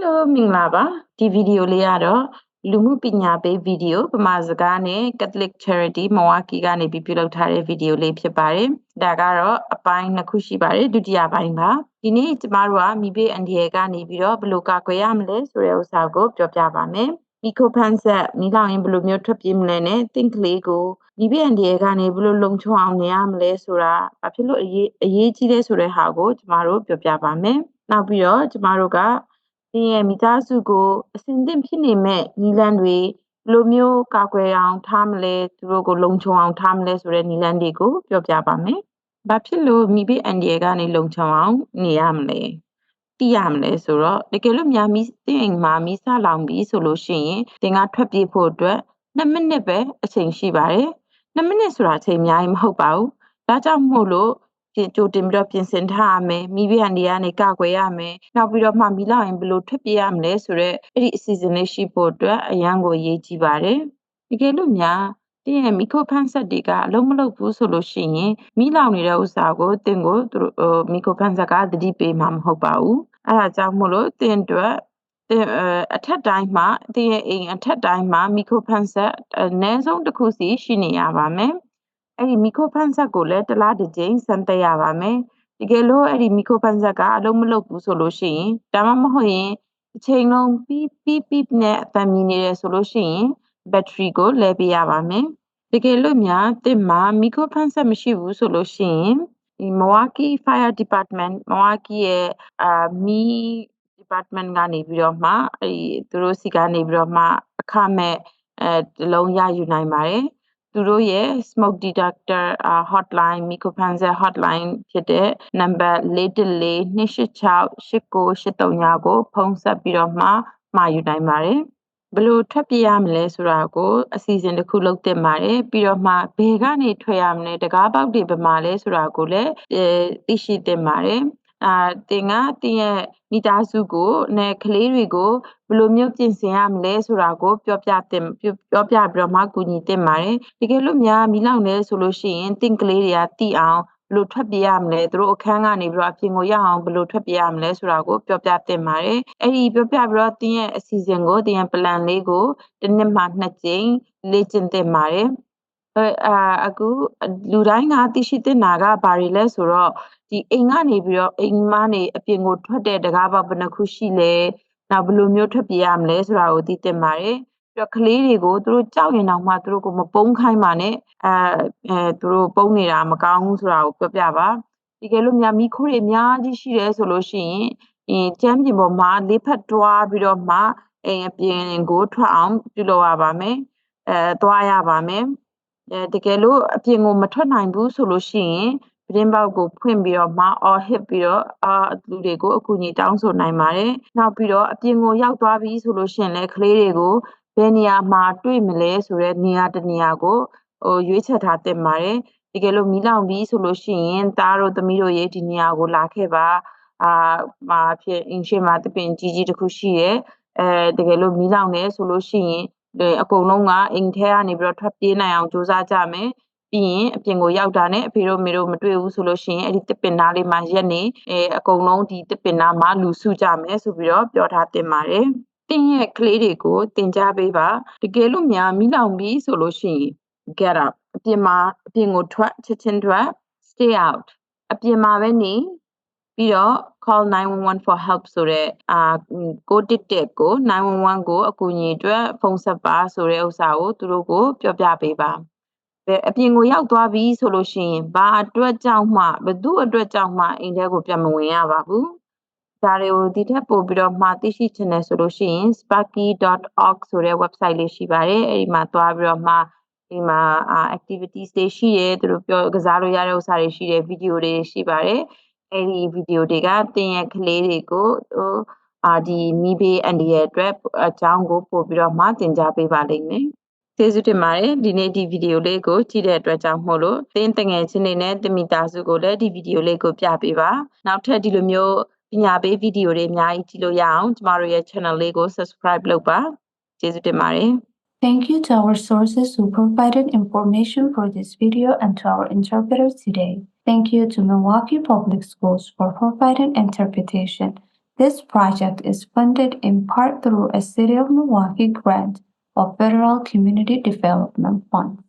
Hello မင်္ဂလာပါဒီဗီဒီယိုလေးကတော့လူမှုပညာပေးဗီဒီယိုပမာစကားနဲ့ Catholic Charity Milwaukee ကနေပြုလုပ်ထားတဲ့ဗီဒီယိုလေးဖြစ်ပါတယ်ဒါကတော့အပိုင်းနှစ်ခုရှိပါတယ်ဒုတိယပိုင်းပါဒီနေ့ကျမတို့ကမိဘအန်ဒီယေကနေပြီးတော့ဘယ်လိုကာကွယ်ရမလဲဆိုတဲ့ဥစ္စာကိုပြောပြပါမယ်ဒီခုဖန်ဆက်မိလောင်ရင်ဘယ်လိုမျိုးထွက်ပြေးမလဲနဲ့သင်ကလေးကိုမိဘအန်ဒီယေကနေဘယ်လိုလုံခြုံအောင်နေရမလဲဆိုတာဘာဖြစ်လို့အရေးကြီးလဲဆိုတဲ့ဟာကိုကျမတို့ပြောပြပါမယ်နောက်ပြီးတော့ကျမတို့ကဒီရဲ့မိသားစုကိုအစဉ်သင့်ဖြစ်နေမဲ့နီလန်းတွေဘယ်လိုမျိုးကာကွယ်အောင်ထားမလဲသူတို့ကိုလုံခြုံအောင်ထားမလဲဆိုတဲ့နီလန်းတွေကိုပြောပြပါမယ်။ဘာဖြစ်လို့မိဘအန်ဒီယေကနေလုံခြုံအောင်နေရမလဲ။သိရမလဲဆိုတော့တကယ်လို့များတင်အိမ်မှာမိစလောင်ပြီဆိုလို့ရှိရင်တင်ကထွက်ပြေးဖို့အတွက်2မိနစ်ပဲအချိန်ရှိပါတယ်။2မိနစ်ဆိုတာအချိန်အများကြီးမဟုတ်ပါဘူး။ဒါကြောင့်မို့လို့ကြိုတင်ပြီးတော့ပြင်ဆင်ထားရမယ်မိဘအန်ဒီကနေကာကွယ်ရမယ်နောက်ပြီးတော့မှမိလောက်ရင်ဘယ်လိုထွက်ပြေးရမလဲဆိုတော့အဲ့ဒီအစီအစဉ်လေးရှိဖို့အတွက်အရန်ကိုအရေးကြီးပါတယ်တကယ်လို့များတင်းရဲ့မီခရိုဖန်ဆက်တွေကအလုံးမလုံးဘူးဆိုလို့ရှိရင်မိလောင်နေတဲ့ဥစ္စာကိုတင်းကိုသူတို့မီခရိုဖန်ဆက်ကတတိပေးမှာမဟုတ်ပါဘူးအဲ့ဒါကြောင့်မို့လို့တင်းအတွက်အထက်တိုင်းမှာတင်းရဲ့အိမ်အထက်တိုင်းမှာမီခရိုဖန်ဆက်အနည်းဆုံးတစ်ခုစီရှိနေရပါမယ်အဲ့ဒီမီခရိုဖန်ဆက်ကိုလည်းတစ်လားတစ်ကြိမ်စမ်းသပ်ရပါမယ်တကယ်လို့အဲ့ဒီမီခရိုဖန်ဆက်ကအလုံးမလုံးဘူးဆိုလို့ရှိရင်ဒါမှမဟုတ်ရင်အချိန်လုံးပီးနဲ့အသံမြည်နေတယ်ဆိုလို့ရှိရင်ဘက်ထရီကိုလဲပေးရပါမယ်တကယ်လို့များတင်မှာမီခရိုဖန်ဆက်မရှိဘူးဆိုလို့ရှိရင်ဒီ Milwaukee Fire Department Milwaukee ရဲ့မီ department ကနေပြီးတော့မှအဲ့သူတို့စီကနေပြီးတော့မှအခမဲ့တလုံးရယူနိုင်ပါတယ်သူတို့ရဲ့ Smoke Detector Hotline မီခရိုဖန်ဆက် hotline ဖြစ်တဲ့ number 414-286-8983ကိုဖုန်းဆက်ပြီးတော့မှမှာယူနိုင်ပါတယ်ဘယ်လိုထွက်ပြေးရမလဲဆိုတာကိုအစီအစဉ်တစ်ခုလုပ်တင်ပါတယ်ပြီးတော့မှဘယ်ကနေထွက်ရမလဲတကားပေါက်တွေဘယ်မှာလဲဆိုတာကိုလည်းသိရှိတင်ပါတယ်တင်ကတင်ရဲ့မိသားစုကိုနဲ့ကလေးတွေကိုဘယ်လိုမျိုးပြင်ဆင်ရမလဲဆိုတာကိုပြောပြပြီးတော့မှကူညီတင်ပါတယ်တကယ်လို့များမိလောက်နေဆိုလို့ရှိရင်တင်ကလေးတွေကတိအောင်ဘယ်လိုထွက်ပြေးရမလဲသူတို့အခန်းကနေပြီးတော့အပြင်ကိုရအောင်ဘယ်လိုထွက်ပြေးရမလဲဆိုတာကိုပြောပြတင်ပါတယ်အဲ့ဒီပြောပြပြီးတော့တင်ရဲ့အစီအစဉ်ကိုတင်ရဲ့ plan လေးကိုတစ်နှစ်မှ2ကြိမ်လေ့ကျင့်တင်ပါတယ်အခုလူတိုင်းကသိရှိတင်တာကဘာတွေလဲဆိုတော့ဒီအိမ်ကနေပြီးတော့အိမ်မနေအပြင်ကိုထွက်တဲ့တကားပေါက်ဘယ်နှခုရှိလဲနောက်ဘယ်လိုမျိုးထွက်ပြေးရမလဲဆိုတာကိုသိတင်ပါတယ်ပြီးတော့ကလေးတွေကိုသူတို့ကြောက်ရင်တော့မှသူတို့ကိုမပုံးခိုင်းပါနဲ့သူတို့ပုံးနေတာမကောင်းဘူးဆိုတာကိုပြောပြပါဒီကဲလို့များမိခိုးတွေအများကြီးရှိတယ်ဆိုလို့ရှိရင်ကျမ်းပြင်ပေါ်မှာလေးဖက်တွားပြီးတော့မှအိမ်အပြင်ကိုထွက်အောင်ပြုလုပ်ရပါမယ်သွားရပါမယ်တကယ်လို့အပြင်ကိုမထွက်နိုင်ဘူးဆိုလို့ရှိရင်ပြင်းပေါက်ကိုဖွင့်ပြီးတော့မှအော်ဟစ်ပြီးတော့လူတွေကိုအကူအညီတောင်းဆိုနိုင်ပါတယ်နောက်ပြီးတော့အပြင်ကိုရောက်သွားပြီဆိုလို့ရှိရင်လည်းကလေးတွေကိုဘယ်နေရာမှာတွေ့မလဲဆိုတဲ့နေရာတစ်နေရာကိုရွေးချယ်ထားတင်ပါတယ်တကယ်လို့မီးလောင်ပြီဆိုလို့ရှိရင်သားတို့သမီးတို့ရဲ့ဒီနေရာကိုလာခဲ့ပါမှာဖြစ်အင်ရှင်မှာတပင်ကြီးကြီးတစ်ခုရှိရဲ့တကယ်လို့မီးလောင်နေဆိုလို့ရှိရင်အကုန်လုံးကအိမ်ထဲကနေပြီးတော့ထွက်ပြေးနိုင်အောင်ကြိုးစားကြမယ်ပြီးရင်အပြင်ကိုရောက်တာနဲ့အဖေတို့မေတို့မတွေ့ဘူးဆိုလို့ရှိရင်အဲ့ဒီတစ်ပင်သားလေးမှာရက်နေအကုန်လုံးဒီတစ်ပင်သားမှာလူစုကြမယ်ဆိုပြီးတော့ပြောထားတင်ပါတယ်တင်းရဲ့ကလေးတွေကိုတင်ကြပေးပါတကယ်လို့များမိလောင်ပြီဆိုလို့ရှိရင် get up အပြင်ကိုထွက်ချက်ချင်းထွက် stay out အပြင်မှာပဲနေပြီးတော့ call 911 for help ဆိုတဲ့911ကို911ကိုအကူအညီအတွက်ဖုန်းဆက်ပါဆိုတဲ့ဥစ္စာကိုသူတို့ကိုပြောပြပေးပါအပြင်ကိုရောက်သွားပြီဆိုလို့ရှိရင်ဘာအတွက်ကြောင့်မှဘသူအတွက်ကြောင့်မှအိမ်ထဲကိုပြန်မဝင်ရပါဘူးဒါတွေကိုဒီထက်ပိုပြီးတော့မှသိရှိချင်တယ်ဆိုလို့ရှိရင် sparky.org ဆိုတဲ့ website လေးရှိပါတယ်အဲ့ဒီမှာသွားပြီးတော့မှဒီမှာactivities တွေရှိတယ်သူတို့ပြောကစားလို့ရတဲ့ဥစ္စာတွေရှိတယ်ဗီဒီယိုတွေရှိပါတယ်အဲ့ဒီဗီဒီယိုတွေကတင်ရဲ့ကလေးတွေကိုဒီမိဘေးအန်ဒီရဲ့အတွက်အကြောင်းကိုပို့ပြီးတော့မှသင်ကြားပေးပါလိမ့်မယ်ကျေးဇူးတင်ပါတယ်ဒီနေ့ဒီဗီဒီယိုလေးကိုကြည့်တဲ့အတွက်ကြောင့်မို့လို့သင်တငယ်ချင်းတွေနဲ့တမိသားစုကိုလည်းဒီဗီဒီယိုလေးကိုပြပေးပါနောက်ထပ်ဒီလိုမျိုးပညာပေးဗီဒီယိုတွေအများကြီးကြည့်လို့ရအောင်ကျမတို့ရဲ့ channel လေးကို subscribe လုပ်ပါကျေးဇူးတင်ပါတယ် Thank you to our sources who provided information for this video and to our interpreters today. Thank you to Milwaukee Public Schools for providing interpretation. This project is funded in part through a City of Milwaukee grant of Federal Community Development Fund.